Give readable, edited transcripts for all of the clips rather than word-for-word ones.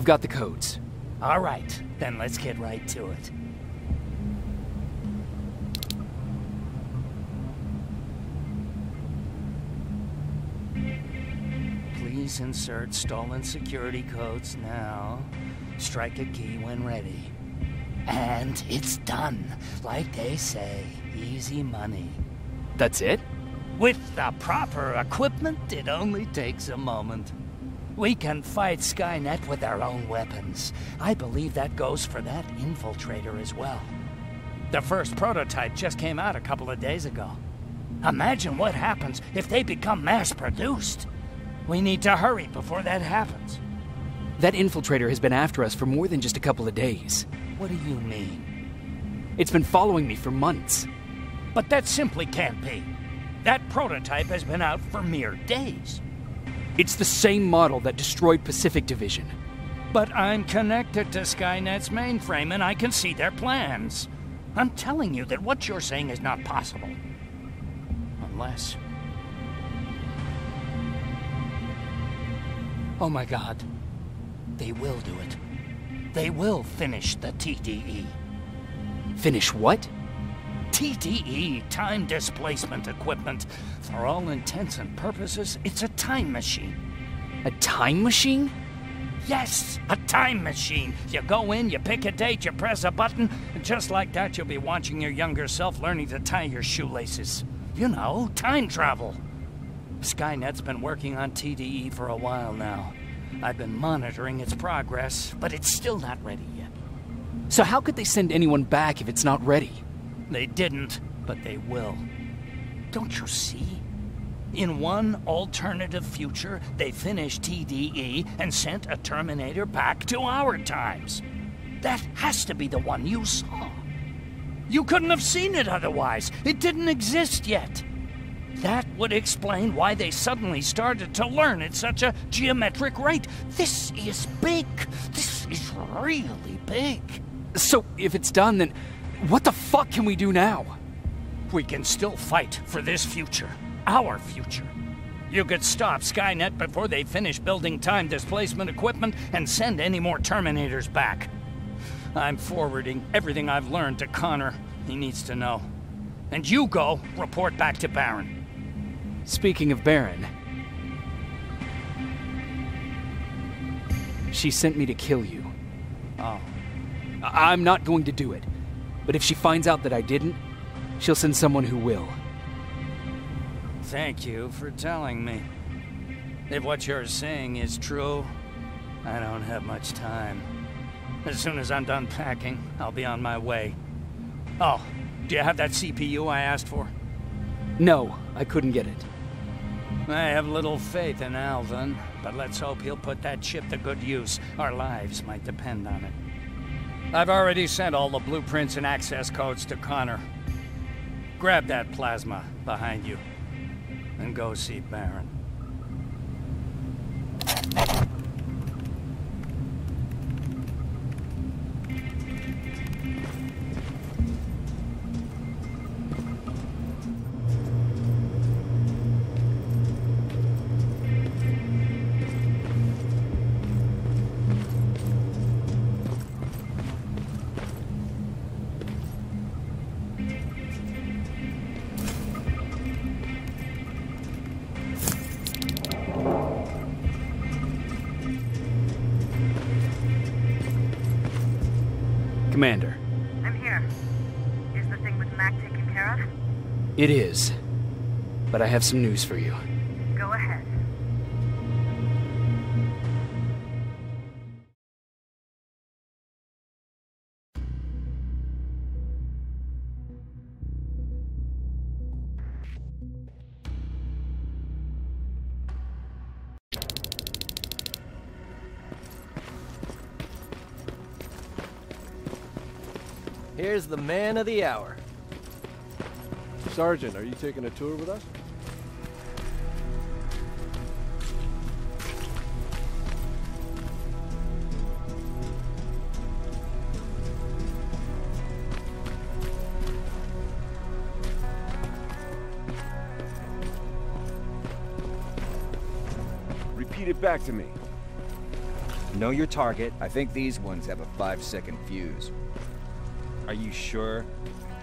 I've got the codes. All right, then let's get right to it. Please insert stolen security codes now. Strike a key when ready. And it's done. Like they say, easy money. That's it? With the proper equipment, it only takes a moment. We can fight Skynet with our own weapons. I believe that goes for that infiltrator as well. The first prototype just came out a couple of days ago. Imagine what happens if they become mass-produced. We need to hurry before that happens. That infiltrator has been after us for more than just a couple of days. What do you mean? It's been following me for months. But that simply can't be. That prototype has been out for mere days. It's the same model that destroyed Pacific Division. But I'm connected to Skynet's mainframe and I can see their plans. I'm telling you that what you're saying is not possible. Unless... Oh my God. They will do it. They will finish the TDE. Finish what? TDE, time displacement equipment. For all intents and purposes, it's a time machine. A time machine? Yes, a time machine. You go in, you pick a date, you press a button, and just like that you'll be watching your younger self learning to tie your shoelaces. You know, time travel. Skynet's been working on TDE for a while now. I've been monitoring its progress, but it's still not ready yet. So how could they send anyone back if it's not ready? They didn't, but they will. Don't you see? In one alternative future, they finished TDE and sent a Terminator back to our times. That has to be the one you saw. You couldn't have seen it otherwise. It didn't exist yet. That would explain why they suddenly started to learn at such a geometric rate. This is big. This is really big. So if it's done, then what the fuck can we do now? We can still fight for this future. Our future. You could stop Skynet before they finish building time displacement equipment and send any more Terminators back. I'm forwarding everything I've learned to Connor. He needs to know. And you go report back to Baron. Speaking of Baron, she sent me to kill you. Oh. I'm not going to do it. But if she finds out that I didn't, she'll send someone who will. Thank you for telling me. If what you're saying is true, I don't have much time. As soon as I'm done packing, I'll be on my way. Oh, do you have that CPU I asked for? No, I couldn't get it. I have little faith in Alvin, but let's hope he'll put that chip to good use. Our lives might depend on it. I've already sent all the blueprints and access codes to Connor. Grab that plasma behind you and go see Baron. Commander. I'm here. Is the thing with Mac taken care of? It is. But I have some news for you. Go ahead. Here's the man of the hour. Sergeant, are you taking a tour with us? Repeat it back to me. Know your target. I think these ones have a 5-second fuse. Are you sure?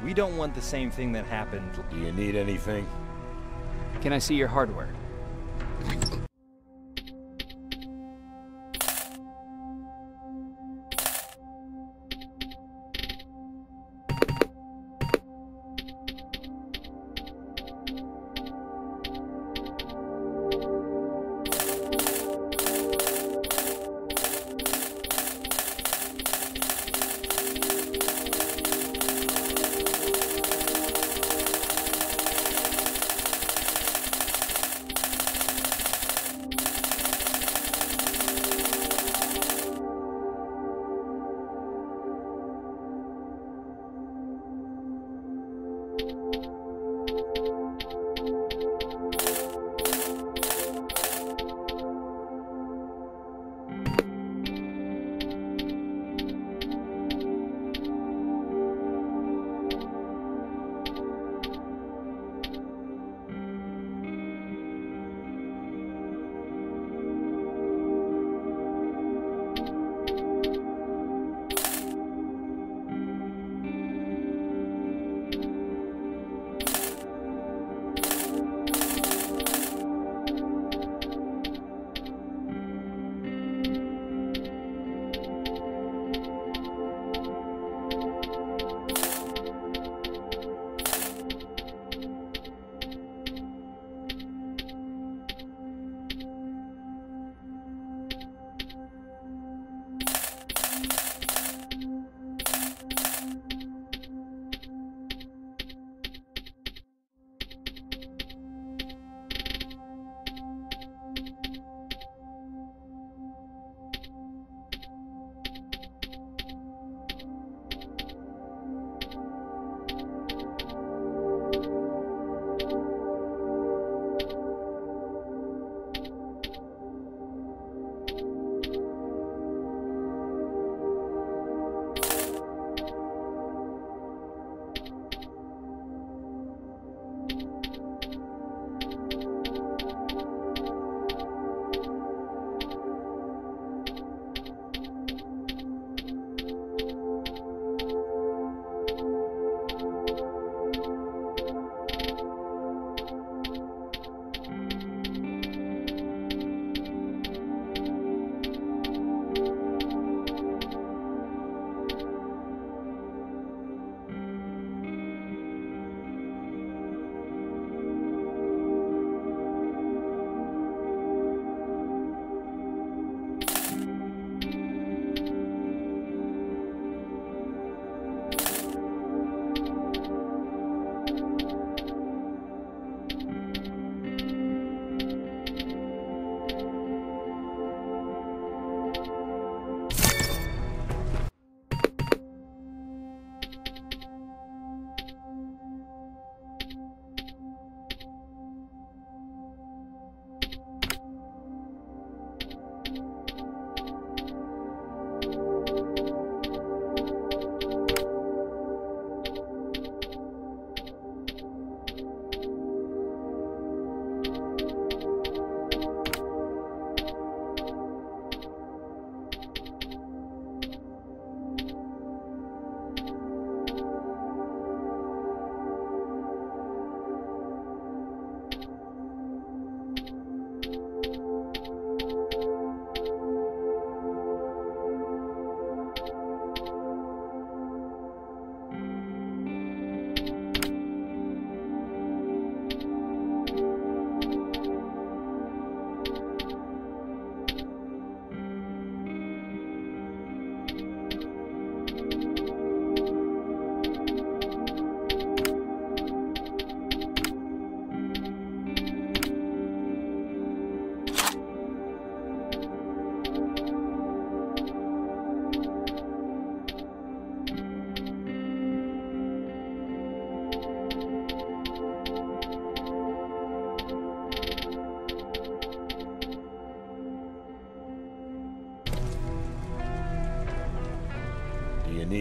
We don't want the same thing that happened. Do you need anything? Can I see your hardware?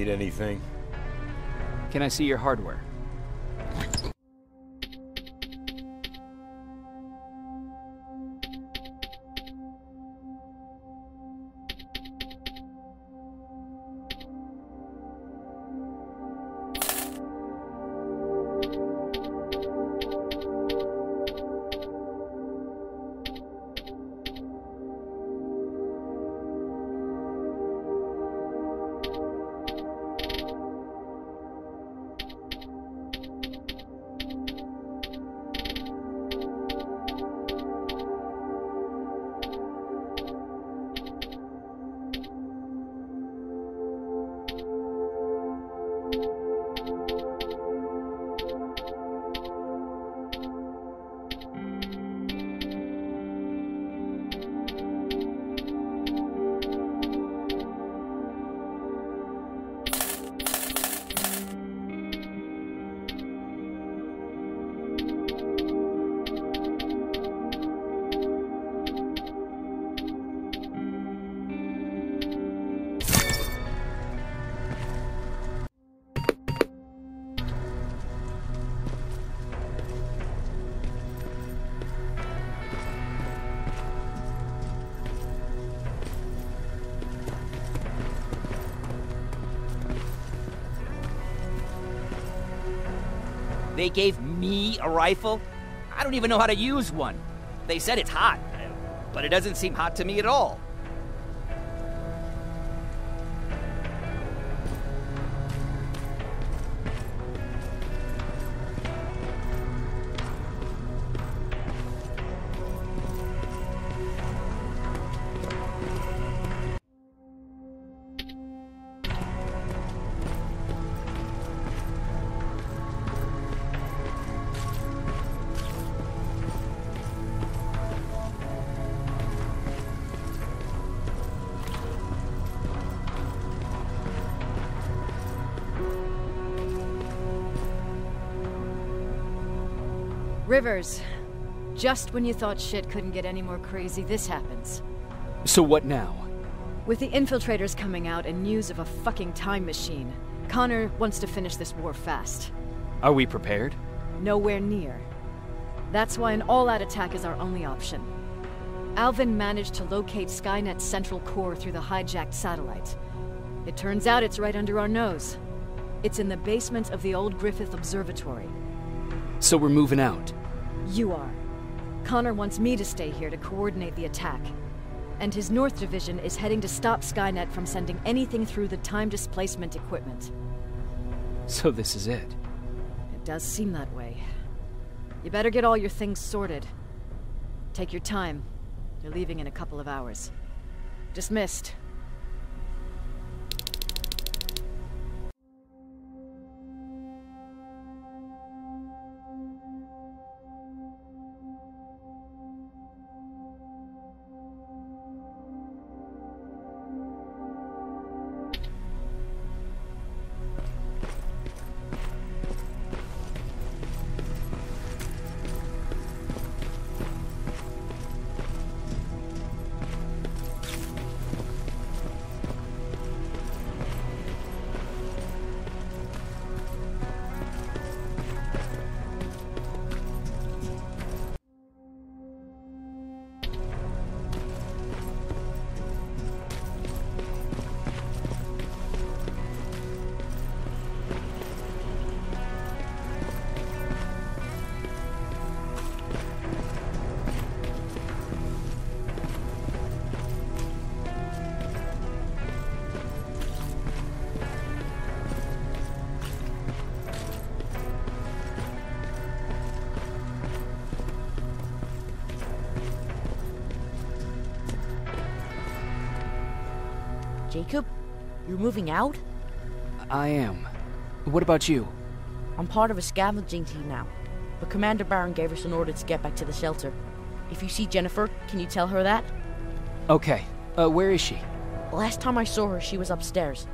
Need anything? Can I see your hardware? They gave me a rifle? I don't even know how to use one. They said it's hot, but it doesn't seem hot to me at all. Rivers, just when you thought shit couldn't get any more crazy, this happens. So what now? With the infiltrators coming out and news of a fucking time machine, Connor wants to finish this war fast. Are we prepared? Nowhere near. That's why an all-out attack is our only option. Alvin managed to locate Skynet's central core through the hijacked satellite. It turns out it's right under our nose. It's in the basement of the old Griffith Observatory. So we're moving out. You are. Connor wants me to stay here to coordinate the attack. And his North Division is heading to stop Skynet from sending anything through the time displacement equipment. So this is it. It does seem that way. You better get all your things sorted. Take your time. You're leaving in a couple of hours. Dismissed. Jacob, you're moving out? I am. What about you? I'm part of a scavenging team now, but Commander Barron gave us an order to get back to the shelter. If you see Jennifer, can you tell her that? Okay. Where is she? Last time I saw her, she was upstairs.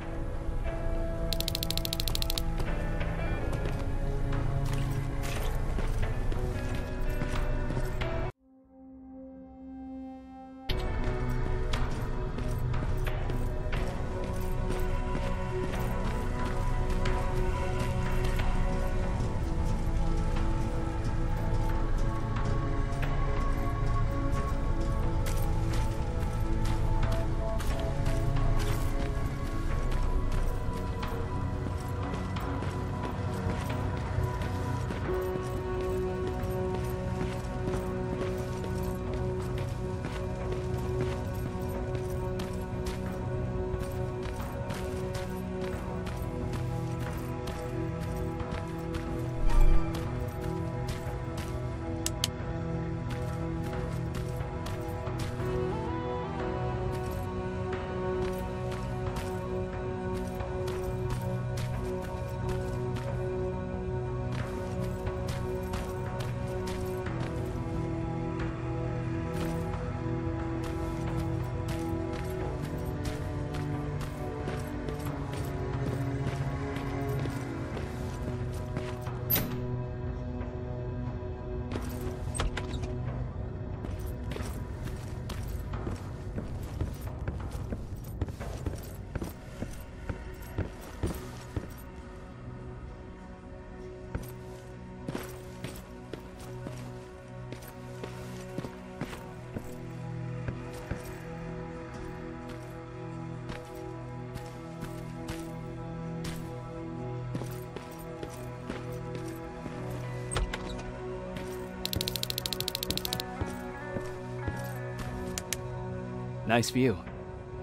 Nice view.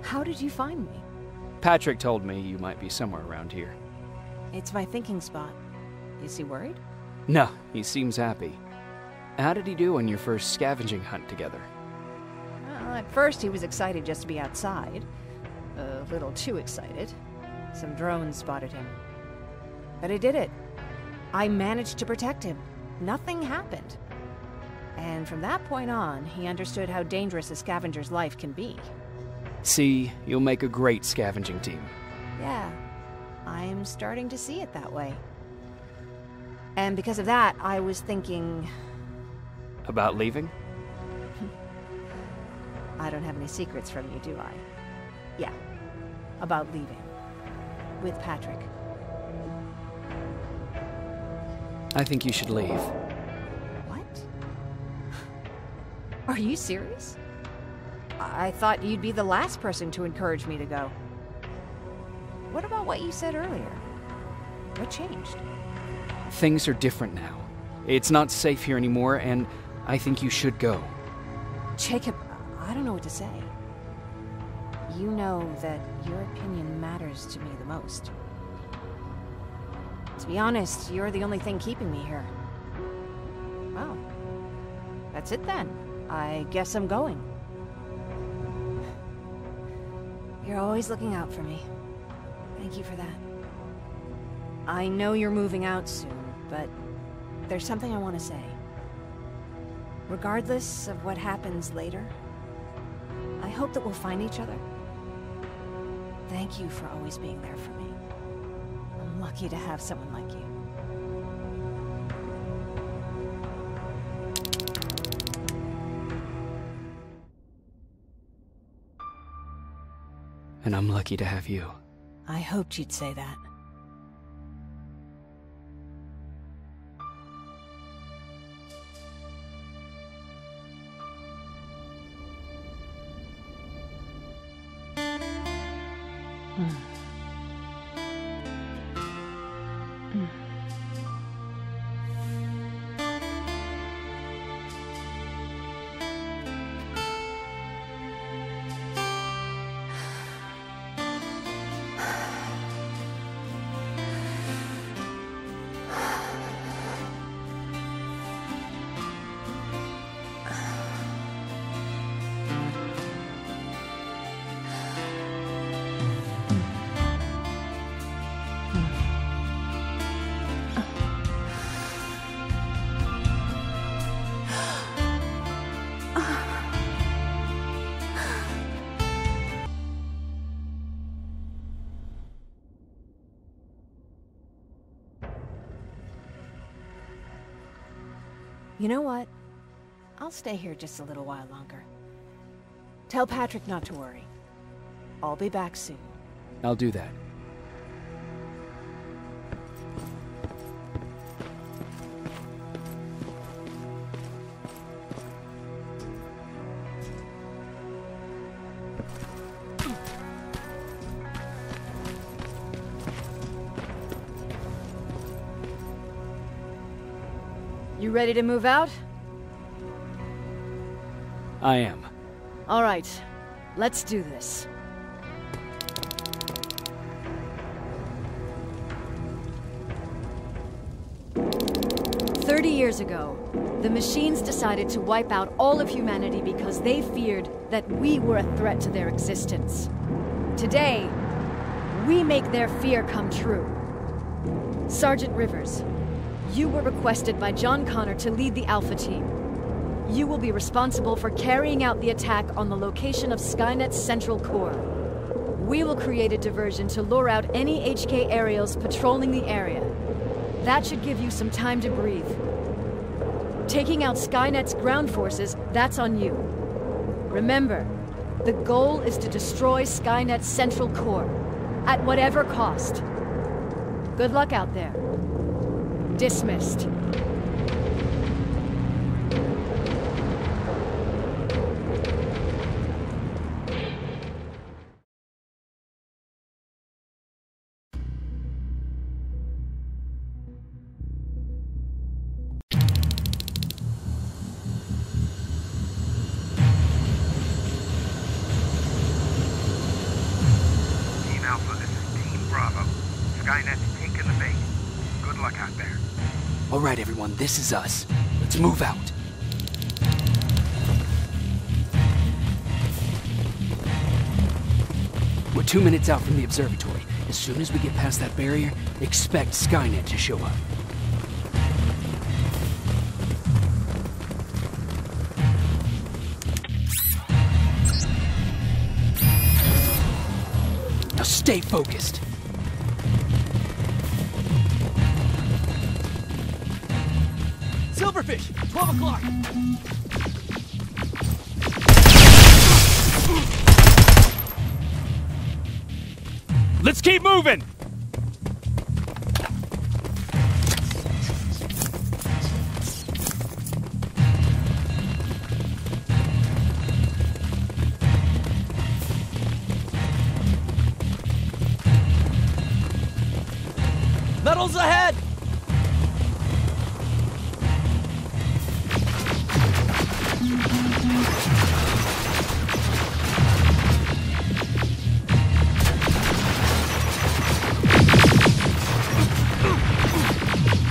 How did you find me? Patrick told me you might be somewhere around here. It's my thinking spot. Is he worried? No, he seems happy. How did he do on your first scavenging hunt together? Well, at first he was excited just to be outside. A little too excited. Some drones spotted him. But I did it. I managed to protect him. Nothing happened. And from that point on, he understood how dangerous a scavenger's life can be. See, you'll make a great scavenging team. Yeah, I'm starting to see it that way. And because of that, I was thinking... About leaving? I don't have any secrets from you, do I? Yeah, about leaving. With Patrick. I think you should leave. What? Are you serious? I thought you'd be the last person to encourage me to go. What about what you said earlier? What changed? Things are different now. It's not safe here anymore, and I think you should go. Jacob, I don't know what to say. You know that your opinion matters to me the most. To be honest, you're the only thing keeping me here. Well, that's it then. I guess I'm going. You're always looking out for me. Thank you for that. I know you're moving out soon, but there's something I want to say. Regardless of what happens later, I hope that we'll find each other. Thank you for always being there for me. I'm lucky to have someone like you. And I'm lucky to have you. I hoped you'd say that. You know what? I'll stay here just a little while longer. Tell Patrick not to worry. I'll be back soon. I'll do that. You ready to move out? I am. All right, let's do this. Years ago, the machines decided to wipe out all of humanity because they feared that we were a threat to their existence. Today, we make their fear come true. Sergeant Rivers, you were requested by John Connor to lead the Alpha team. You will be responsible for carrying out the attack on the location of Skynet's central core. We will create a diversion to lure out any HK aerials patrolling the area. That should give you some time to breathe. Taking out Skynet's ground forces, that's on you. Remember, the goal is to destroy Skynet's central core, at whatever cost. Good luck out there. Dismissed. Alright everyone, this is us. Let's move out. We're 2 minutes out from the observatory. As soon as we get past that barrier, expect Skynet to show up. Now stay focused. Silverfish, 12 o'clock. Let's keep moving! Metals ahead!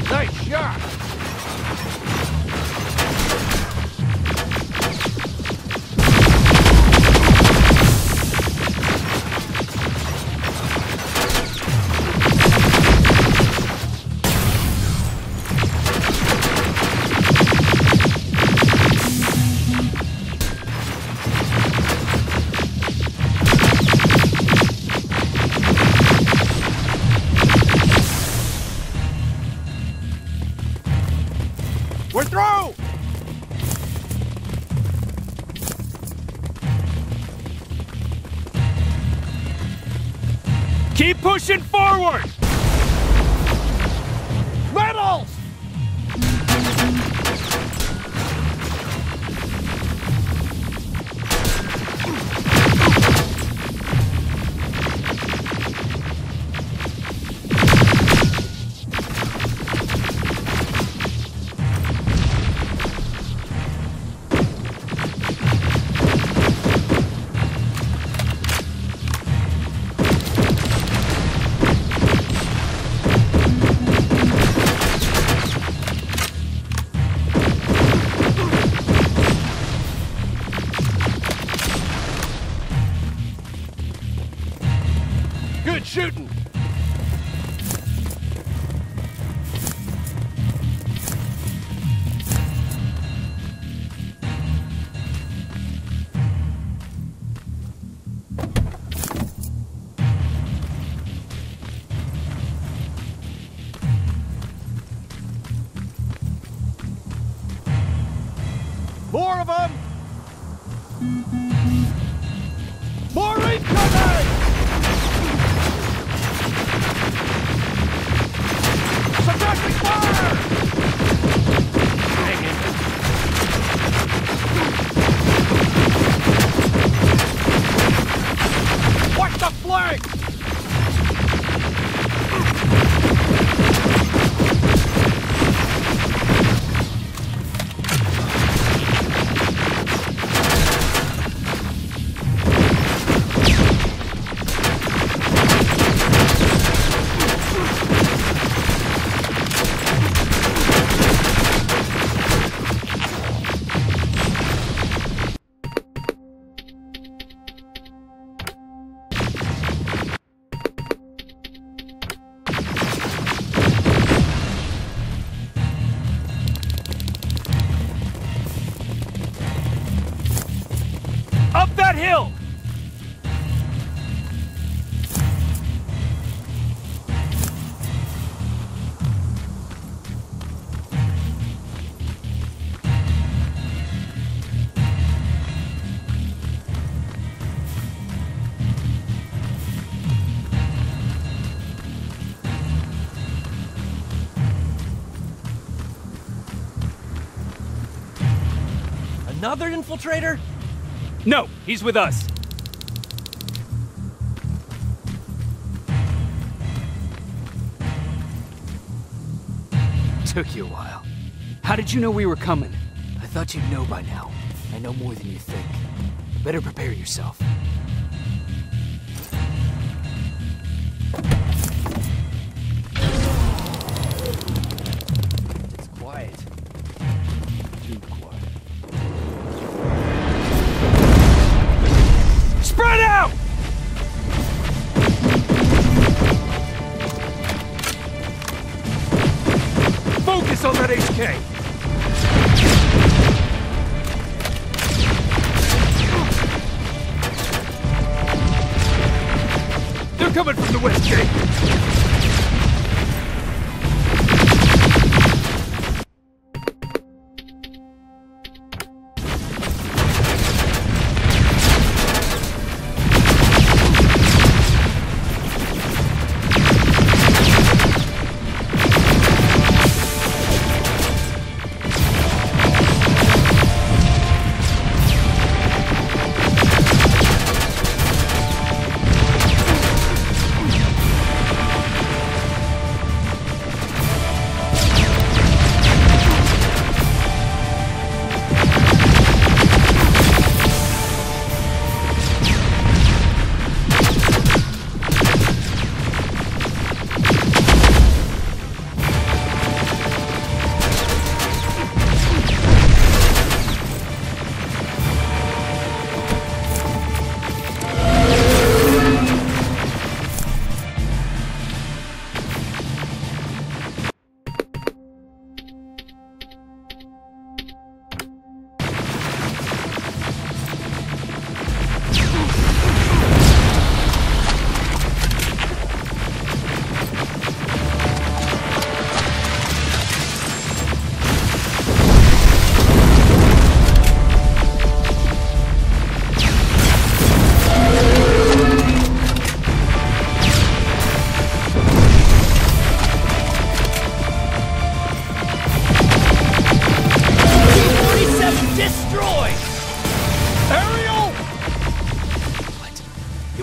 Nice shot! We're through! Keep pushing forward! Metals! Good shooting! More of them! More incoming! Suppressing fire! Hang in. Watch the flank! Up that hill! Another infiltrator? No, he's with us. Took you a while. How did you know we were coming? I thought you'd know by now. I know more than you think. Better prepare yourself. They're coming from the west gate!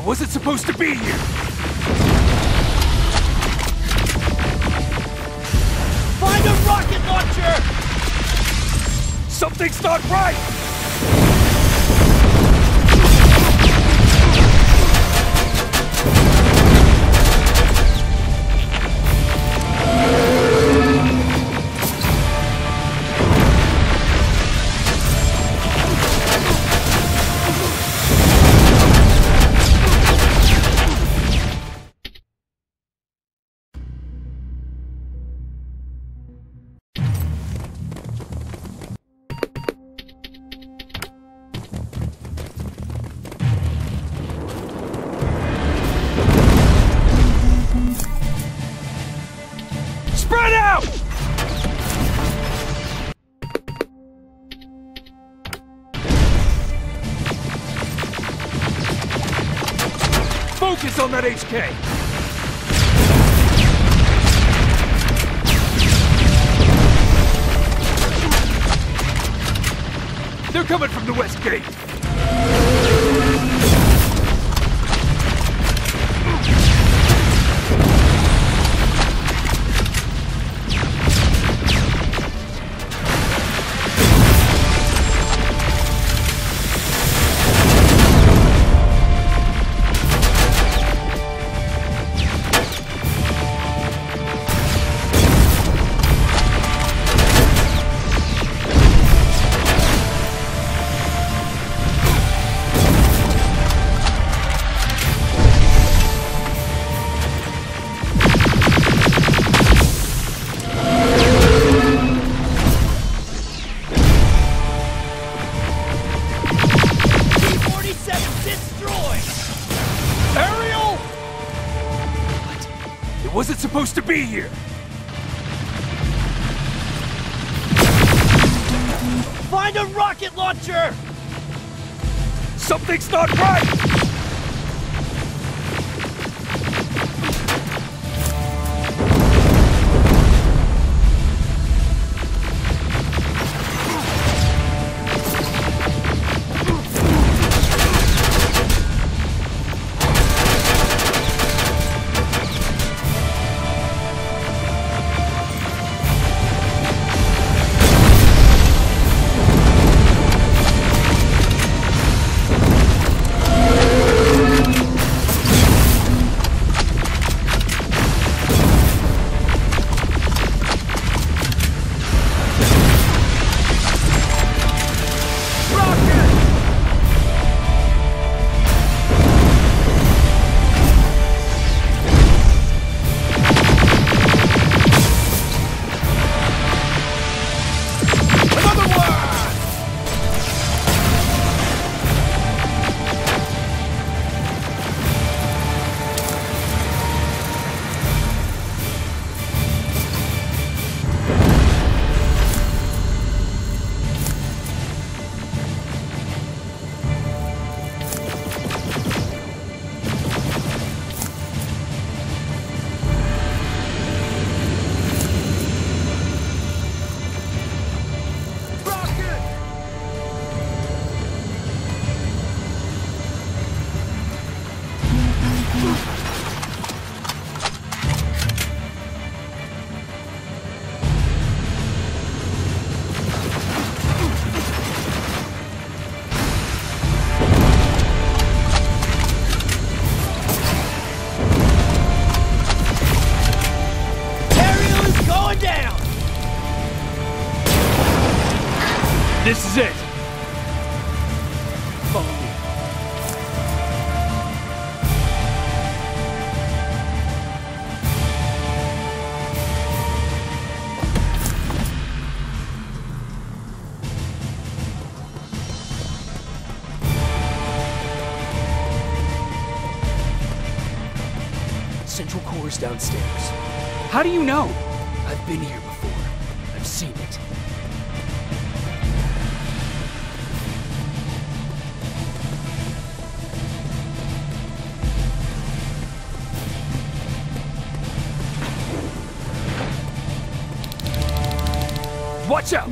Wasn't supposed to be here! Find a rocket launcher! Something's not right! Spread out! Focus on that HK! They're coming from the west gate! Wasn't supposed to be here! Find a rocket launcher! Something's not right! central core is downstairs. How do you know? I've been here before. I've seen it. Watch out!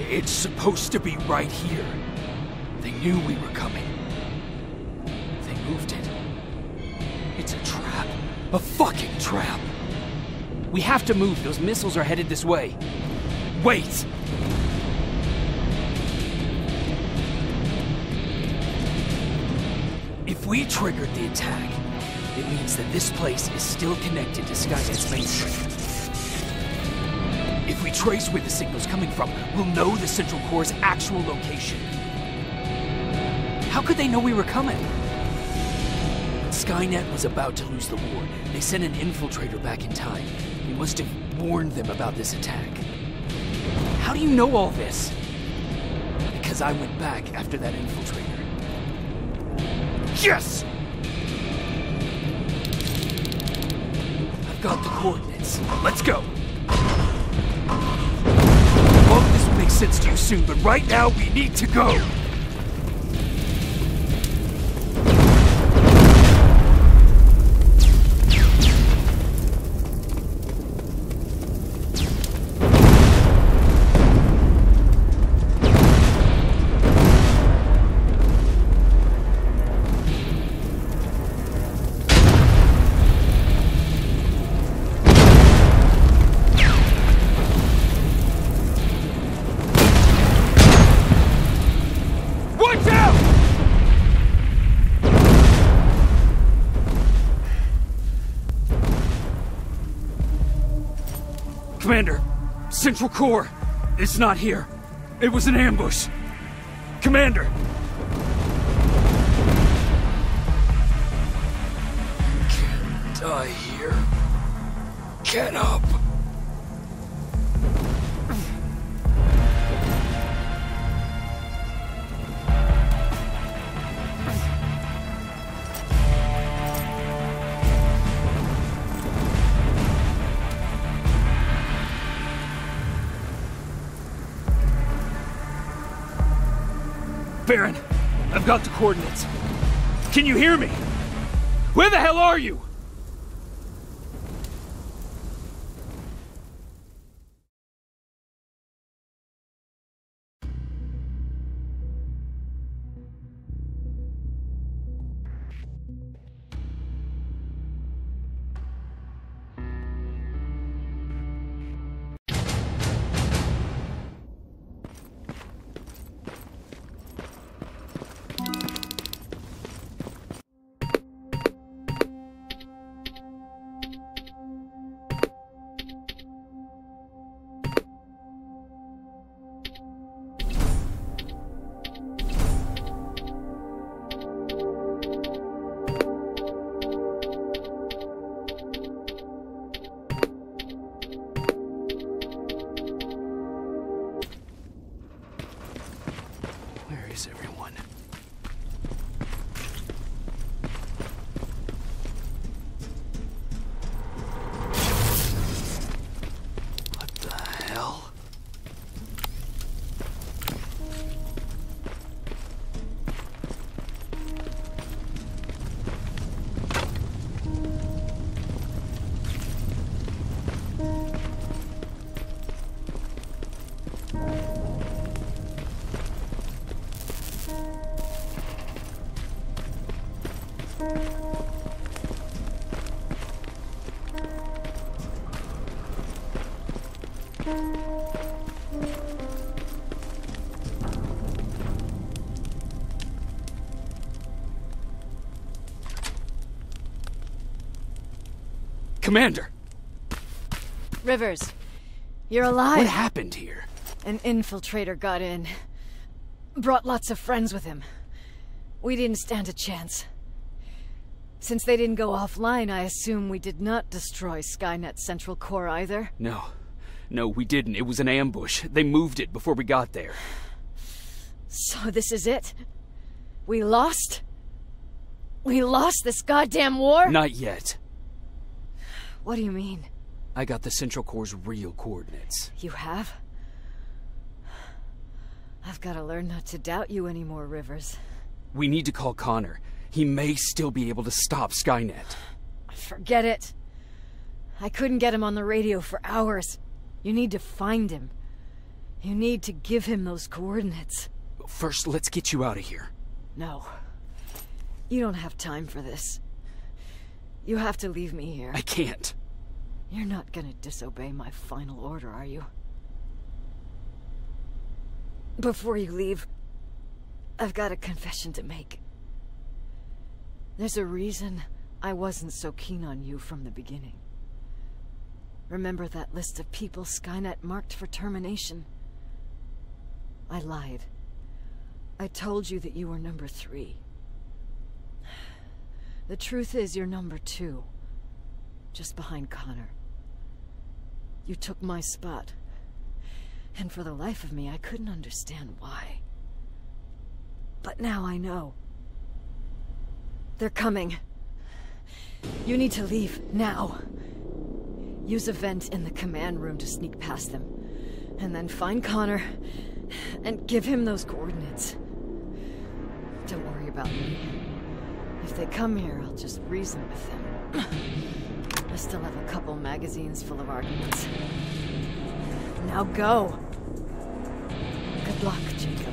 It's supposed to be right here. They knew we were coming. They moved it. It's a trap. A fucking trap. We have to move. Those missiles are headed this way. Wait! If we triggered the attack, it means that this place is still connected to Skynet's mainframe. If we trace where the signal's coming from, we'll know the Central Core's actual location. How could they know we were coming? Skynet was about to lose the war. They sent an infiltrator back in time. He must have warned them about this attack. How do you know all this? Because I went back after that infiltrator. Yes! I've got the coordinates. Let's go! All of this will make sense to you soon, but right now we need to go! Commander, Central Core, it's not here. It was an ambush. Commander! Can't die here. Get up! Baron, I've got the coordinates. Can you hear me? Where the hell are you? is everyone? What the hell? Commander! Rivers, you're alive. What happened here? An infiltrator got in. Brought lots of friends with him. We didn't stand a chance. Since they didn't go offline, I assume we did not destroy Skynet's central core either? No. No, we didn't. It was an ambush. They moved it before we got there. So this is it? We lost? We lost this goddamn war? Not yet. What do you mean? I got the Central Core's real coordinates. You have? I've got to learn not to doubt you anymore, Rivers. We need to call Connor. He may still be able to stop Skynet. Forget it. I couldn't get him on the radio for hours. You need to find him. You need to give him those coordinates. First, let's get you out of here. No. You don't have time for this. You have to leave me here. I can't. You're not gonna disobey my final order, are you? Before you leave, I've got a confession to make. There's a reason I wasn't so keen on you from the beginning. Remember that list of people Skynet marked for termination? I lied. I told you that you were number 3. The truth is you're number 2. Just behind Connor. You took my spot. And for the life of me, I couldn't understand why. But now I know. They're coming. You need to leave, now. Use a vent in the command room to sneak past them. And then find Connor, and give him those coordinates. Don't worry about me. If they come here, I'll just reason with them. I still have a couple magazines full of arguments. Now go! Good luck, Jacob.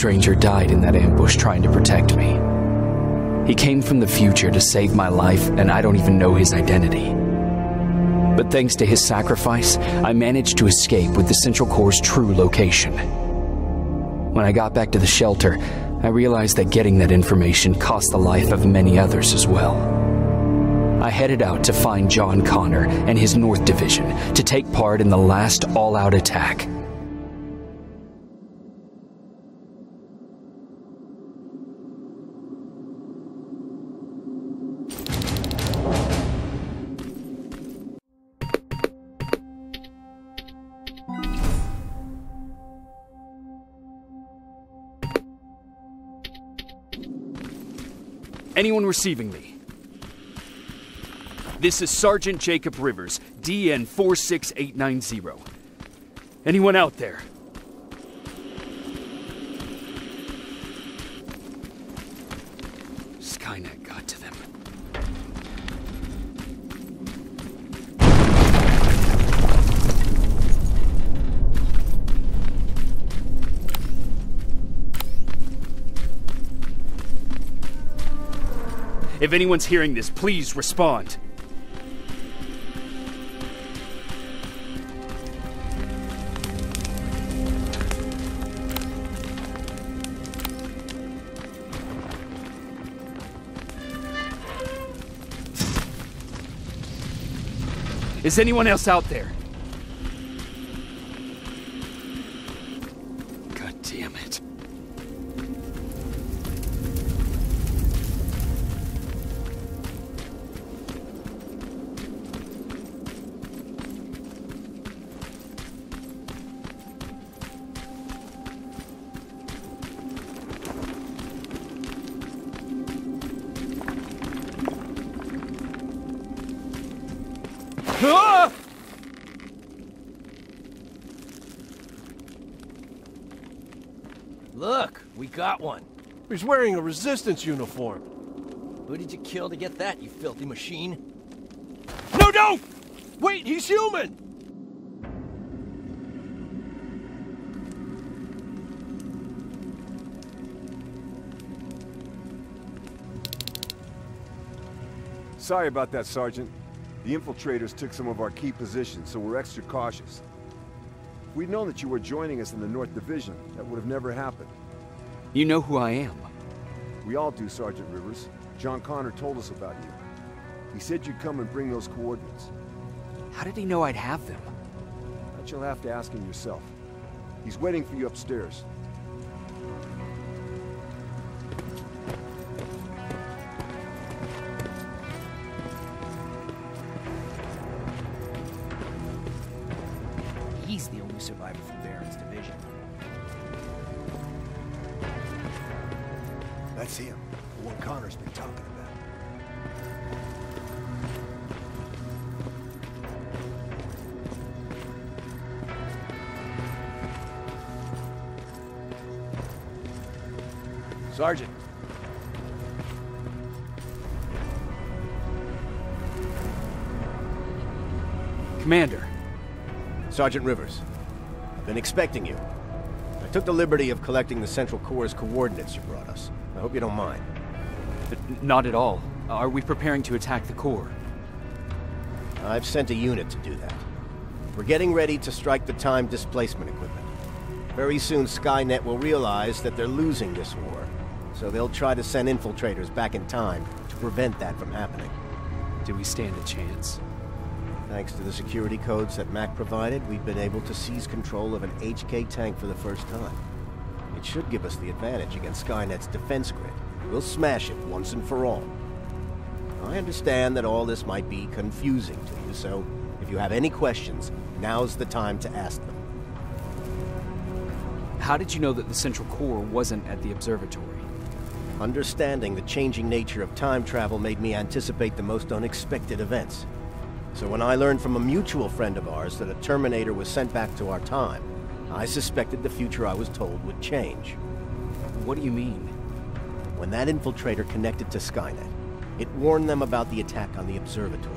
stranger died in that ambush trying to protect me. He came from the future to save my life, and I don't even know his identity. But thanks to his sacrifice, I managed to escape with the Central Core's true location. When I got back to the shelter, I realized that getting that information cost the life of many others as well. I headed out to find John Connor and his North Division to take part in the last all-out attack. Anyone receiving me? This is Sergeant Jacob Rivers, DN 46890. Anyone out there? Skynet got to them. If anyone's hearing this, please respond. Is anyone else out there? God damn it. Ah! Look, we got one. He's wearing a resistance uniform. Who did you kill to get that, you filthy machine? No, no! Wait, he's human! Sorry about that, Sergeant. The infiltrators took some of our key positions, so we're extra cautious. If we'd known that you were joining us in the North Division, that would have never happened. You know who I am. We all do, Sergeant Rivers. John Connor told us about you. He said you'd come and bring those coordinates. How did he know I'd have them? That you'll have to ask him yourself. He's waiting for you upstairs. He's the only survivor from Baron's division. That's him, the one Connor's been talking about. Sergeant. Commander. Sergeant Rivers. I've been expecting you. I took the liberty of collecting the Central Core's coordinates you brought us. I hope you don't mind. Not at all. Are we preparing to attack the core? I've sent a unit to do that. We're getting ready to strike the time displacement equipment. Very soon Skynet will realize that they're losing this war, so they'll try to send infiltrators back in time to prevent that from happening. Do we stand a chance? Thanks to the security codes that Mac provided, we've been able to seize control of an HK tank for the first time. It should give us the advantage against Skynet's defense grid. We'll smash it once and for all. I understand that all this might be confusing to you, so if you have any questions, now's the time to ask them. How did you know that the Central Core wasn't at the observatory? Understanding the changing nature of time travel made me anticipate the most unexpected events. So when I learned from a mutual friend of ours that a Terminator was sent back to our time, I suspected the future I was told would change. What do you mean? When that infiltrator connected to Skynet, it warned them about the attack on the observatory.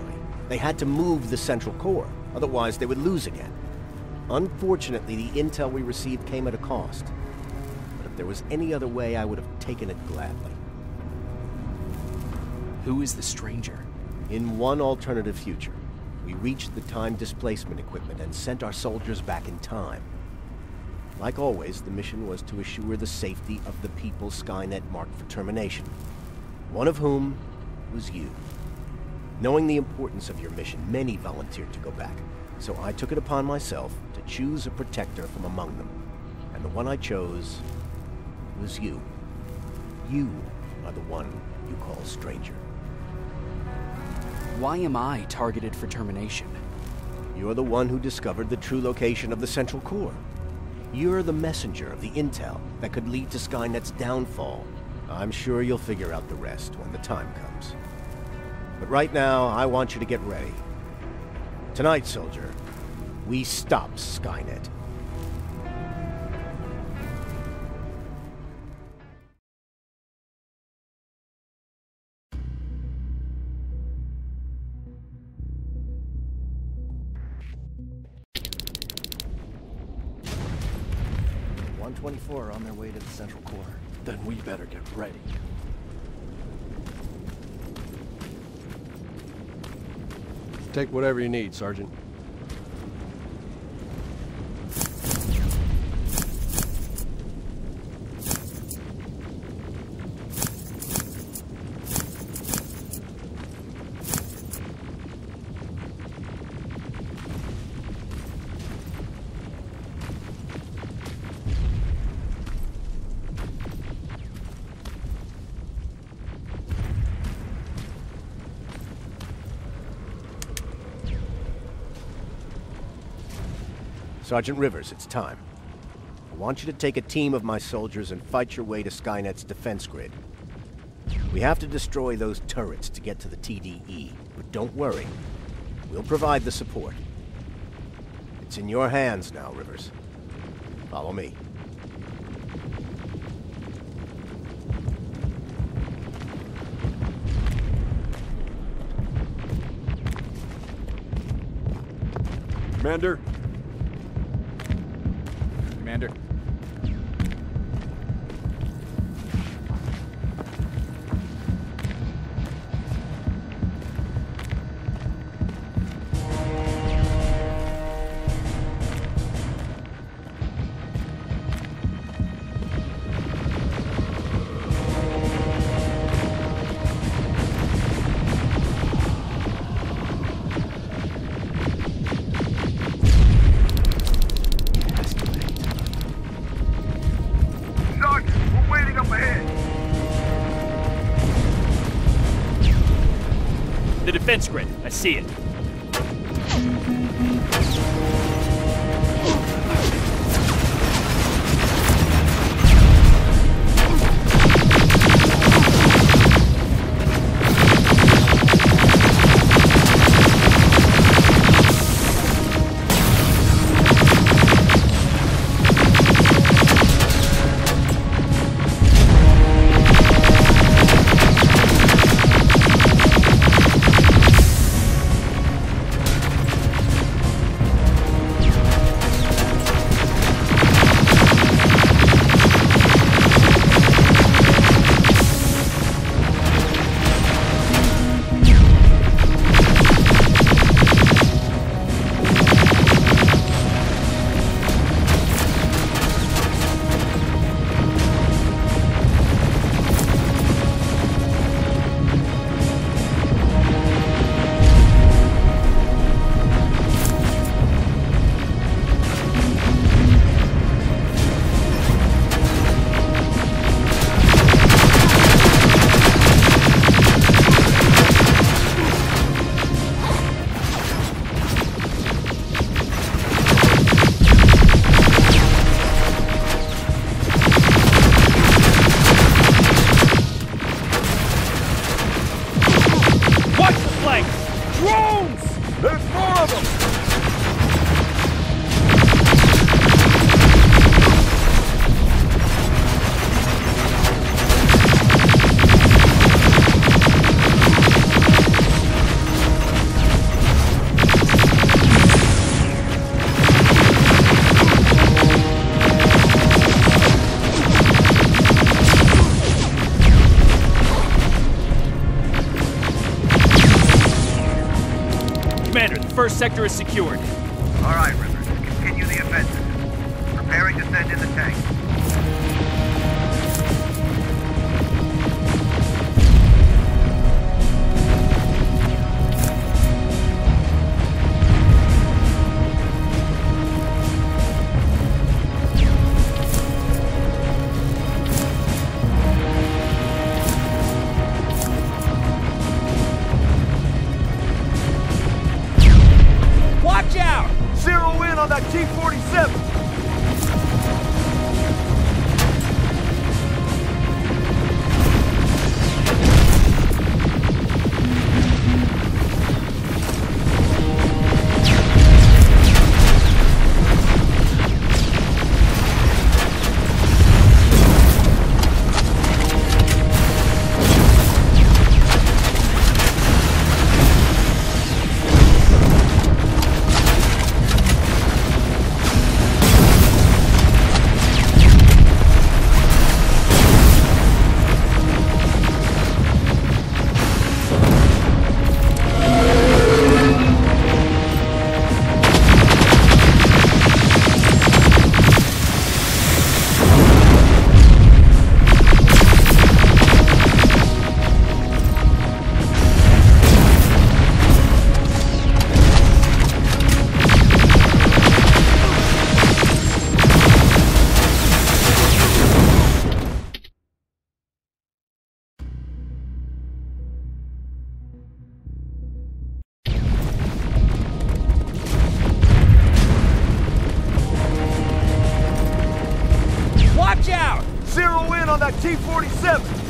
They had to move the Central Core, otherwise they would lose again. Unfortunately, the intel we received came at a cost. But If there was any other way, I would have taken it gladly. Who is the stranger? In one alternative future, we reached the time displacement equipment and sent our soldiers back in time. Like always, the mission was to assure the safety of the people Skynet marked for termination. One of whom was you. Knowing the importance of your mission, many volunteered to go back. So I took it upon myself to choose a protector from among them. And the one I chose was you. You are the one you call stranger. Why am I targeted for termination? You're the one who discovered the true location of the Central Core. You're the messenger of the intel that could lead to Skynet's downfall. I'm sure you'll figure out the rest when the time comes. But right now, I want you to get ready. Tonight, soldier, we stop Skynet. On their way to the Central Core. Then we better get ready. Take whatever you need, Sergeant. Sergeant Rivers, it's time. I want you to take a team of my soldiers and fight your way to Skynet's defense grid. We have to destroy those turrets to get to the TDE, but don't worry. We'll provide the support. It's in your hands now, Rivers. Follow me. Commander? Commander. The defense grid. I see it. first sector is secured. All right, Rivers. Continue the offensive. Preparing to send in the tank. Watch out! Zero in on that T-47! Watch out! Zero in on that T-47!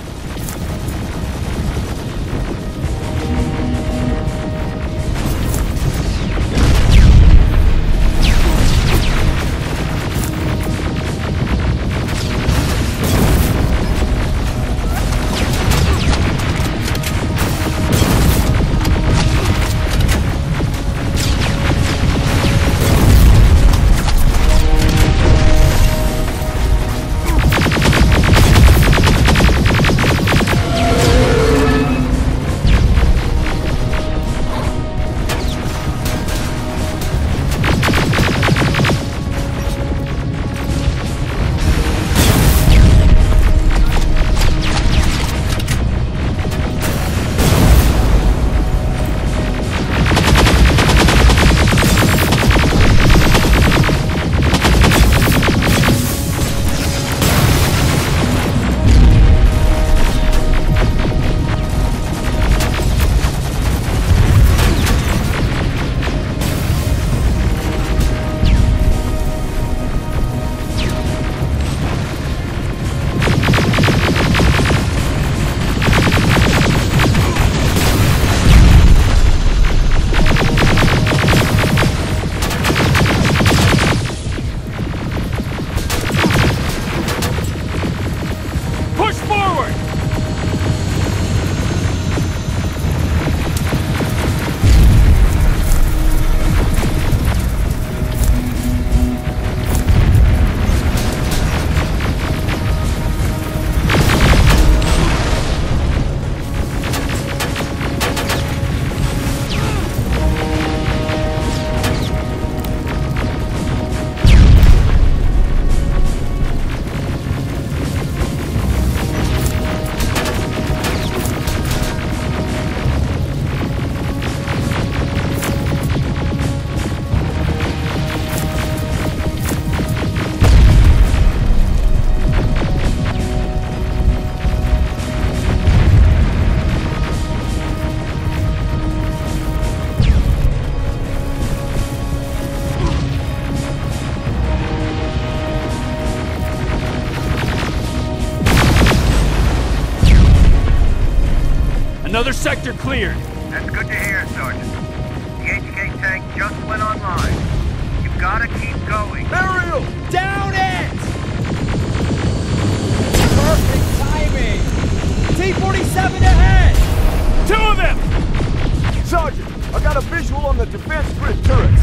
Another sector cleared. That's good to hear, Sergeant. The HK tank just went online. You've gotta keep going. Ariel! Down it! Perfect timing! T-47 ahead! Two of them! Sergeant, I got a visual on the defense grid turrets.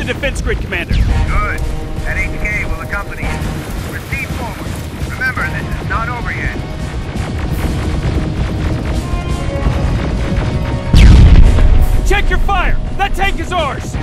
the defense grid, Commander. Good. That HK will accompany you. Proceed forward. Remember, this is not over yet. Check your fire! That tank is ours!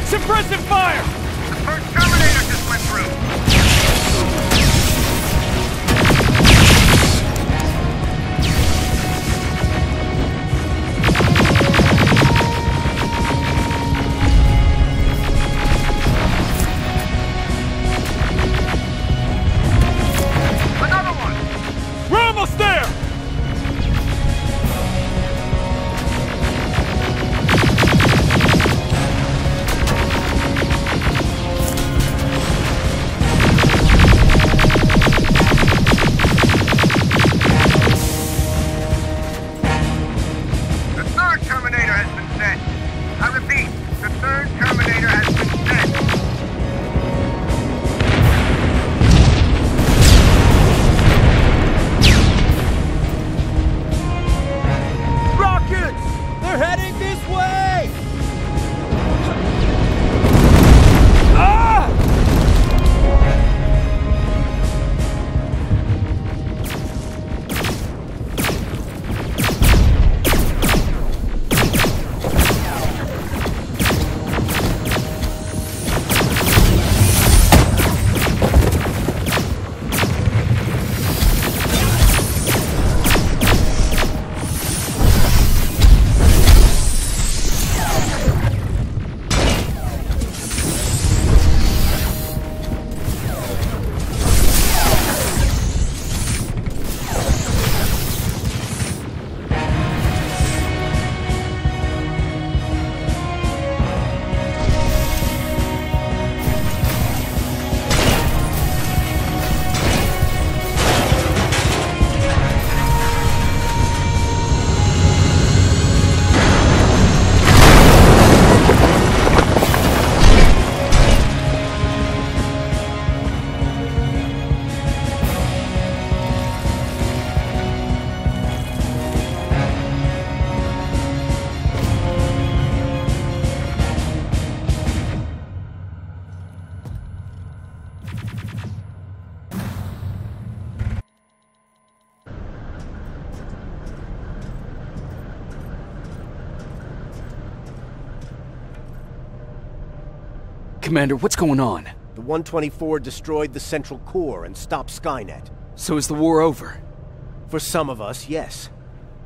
Suppressive fire! The first Terminator just went through! Another one! We're almost there! Commander, what's going on? The 124 destroyed the central core and stopped Skynet. So is the war over? For some of us, yes.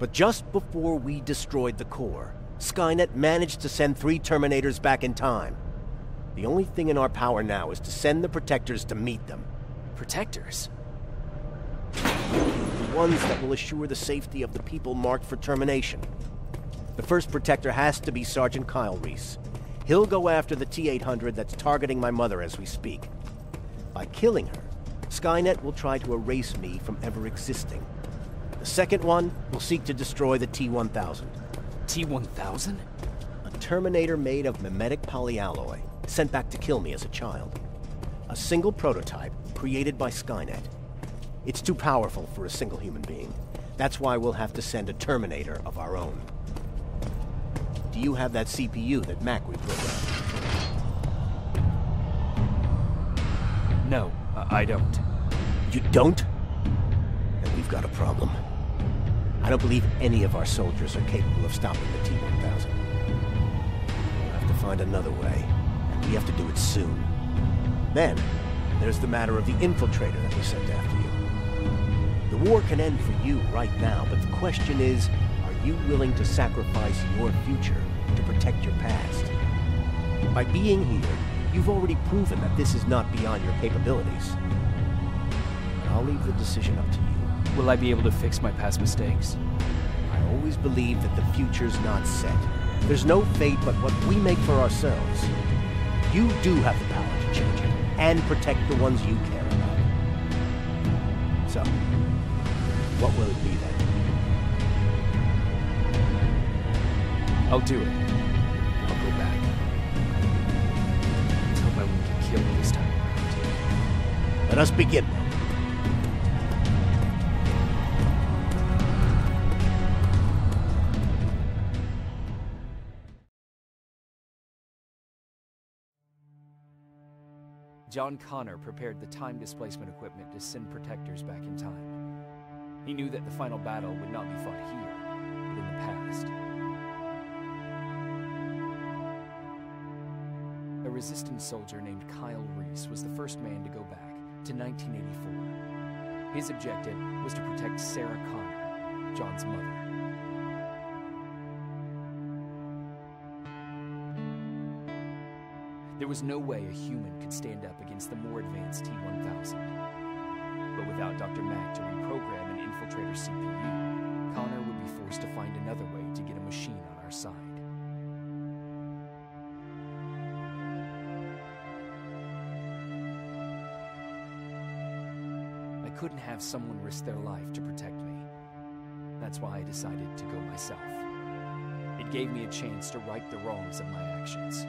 But just before we destroyed the core, Skynet managed to send 3 Terminators back in time. The only thing in our power now is to send the Protectors to meet them. Protectors? The ones that will assure the safety of the people marked for termination. The first Protector has to be Sergeant Kyle Reese. He'll go after the T-800 that's targeting my mother as we speak. By killing her, Skynet will try to erase me from ever existing. The second one will seek to destroy the T-1000. T-1000? A Terminator made of mimetic polyalloy, sent back to kill me as a child. A single prototype created by Skynet. It's too powerful for a single human being. That's why we'll have to send a Terminator of our own. Do you have that CPU that Mac reprogrammed? No, I don't. You don't? Then we've got a problem. I don't believe any of our soldiers are capable of stopping the T-1000. We'll have to find another way, and we have to do it soon. Then, there's the matter of the infiltrator that we sent after you. The war can end for you right now, but the question is, are you willing to sacrifice your future to protect your past? By being here, you've already proven that this is not beyond your capabilities. But I'll leave the decision up to you. Will I be able to fix my past mistakes? I always believe that the future's not set. There's no fate but what we make for ourselves. You do have the power to change it, and protect the ones you care about. So, what will it be then? I'll do it. I'll go back. Let's hope I won't get killed this time around. Let us begin. John Connor prepared the time displacement equipment to send Protectors back in time. He knew that the final battle would not be fought here, but in the past. A resistance soldier named Kyle Reese was the first man to go back to 1984. His objective was to protect Sarah Connor, John's mother. There was no way a human could stand up against the more advanced T-1000. But without Dr. Mack to reprogram an infiltrator CPU, Connor would be forced to find another way to get a machine on our side. I couldn't have someone risk their life to protect me. That's why I decided to go myself. It gave me a chance to right the wrongs of my actions.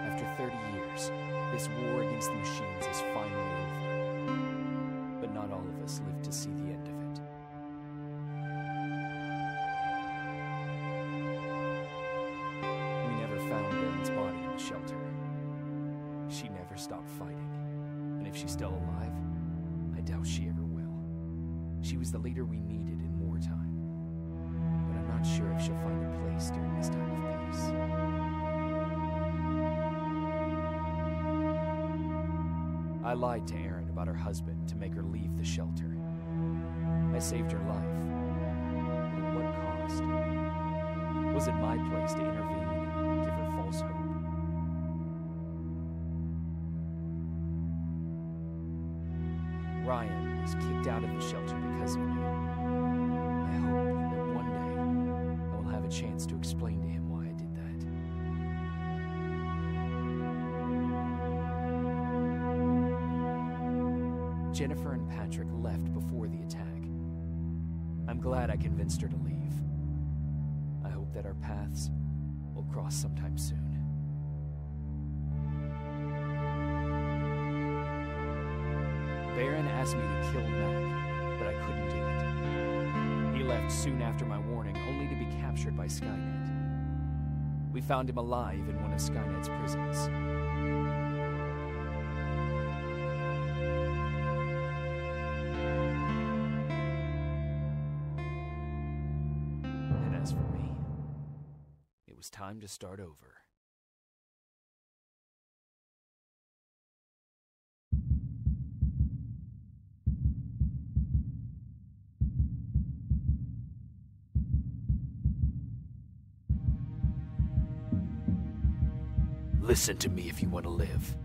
After 30 years, this war against the machines is finally over. But not all of us lived to see the end of it. We never found Baron's body in the shelter. She never stopped fighting. And if she's still alive, I doubt she ever will. She was the leader we needed in wartime. But I'm not sure if she'll find a place during this time of peace. I lied to Erin about her husband to make her leave the shelter. I saved her life. But at what cost? Was it my place to intervene and give her false hope? Ryan was kicked out of the shelter because of me. I hope that one day I will have a chance to explain to him why I did that. Jennifer and Patrick left before the attack. I'm glad I convinced her to leave. I hope that our paths will cross sometime soon. Baron asked me to kill Mac, but I couldn't do it. He left soon after my warning, only to be captured by Skynet. We found him alive in one of Skynet's prisons. was time to start over. Listen to me if you want to live.